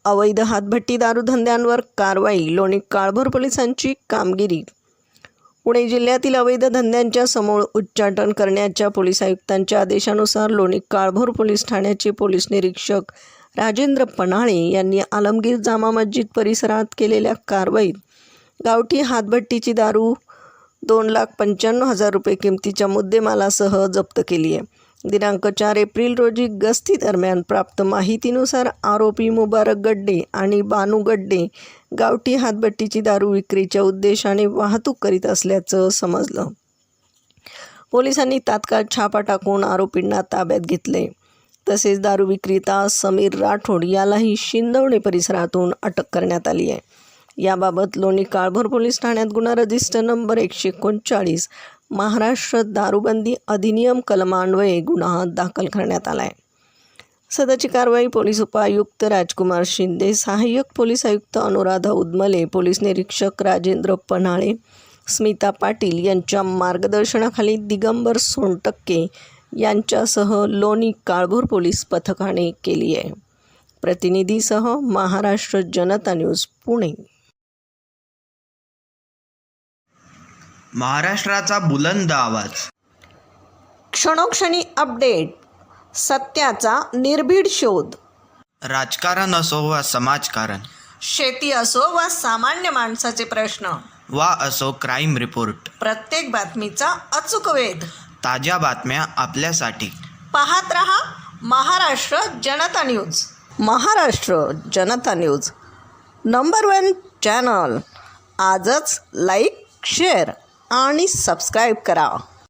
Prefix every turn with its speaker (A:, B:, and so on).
A: अवैध हातभट्टी दारूधंद्यांवर कारवाई. लोणी काळभोर पोलिसांची कामगिरी. पुणे जिल्ह्यातील अवैध धंद्यांच्या समूळ उच्चाटन करण्याच्या पोलीस आयुक्तांच्या आदेशानुसार लोणी काळभोर पोलीस ठाण्याचे पोलीस निरीक्षक राजेंद्र पन्हाळे यांनी आलमगीर जामा मस्जिद परिसरात केलेल्या कारवाईत गावठी हातभट्टीची दारू 2,95,000 रुपये किमतीच्या मुद्देमालासह जप्त केली आहे. दिनांक 4 एप्रिल रोजी गस्ती दरम्यान प्राप्त माहितीनुसार आरोपी मुबारक गड्डे आणि बानू गड्डे गावठी हातभट्टीची दारू विक्रीच्या उद्देशाने वाहतूक करीत असल्याचं समजलं. पोलिसांनी तात्काळ छापा टाकून आरोपींना ताब्यात घेतले. तसेच दारू विक्रेता समीर राठोड यालाही शिंदवणे परिसरातून अटक करण्यात आली आहे. याबाबत लोणी काळभोर पोलीस ठाण्यात गुन्हा रजिस्टर नंबर 139 महाराष्ट्र दारूबंदी अधिनियम कलमान्वये गुन्हा दाखल करण्यात आला आहे. सदरची कारवाई पोलीस उपायुक्त राजकुमार शिंदे, सहाय्यक पोलीस आयुक्त अनुराधा उदमले, पोलीस निरीक्षक राजेंद्र पन्हाळे, स्मिता पाटील यांच्या मार्गदर्शनाखाली दिगंबर सोनटक्के यांच्यासह लोणी काळभोर पोलीस पथकाने केली आहे. प्रतिनिधीसह महाराष्ट्र जनता न्यूज पुणे.
B: महाराष्ट्राचा बुलंद आवाज.
A: क्षणोक्षणी अपडेट. सत्याचा निर्भीड शोध.
B: राजकारण असो वा समाजकारण,
A: शेती असो वा सामान्य माणसाचे प्रश्न,
B: वा असो क्राईम रिपोर्ट,
A: प्रत्येक बातमीचा अचूक वेध.
B: ताज्या बातम्या आपल्यासाठी.
A: पाहत रहा महाराष्ट्र जनता न्यूज. महाराष्ट्र जनता न्यूज नंबर 1 चॅनल. आजच लाईक, शेअर आणि सबस्क्राईब करा.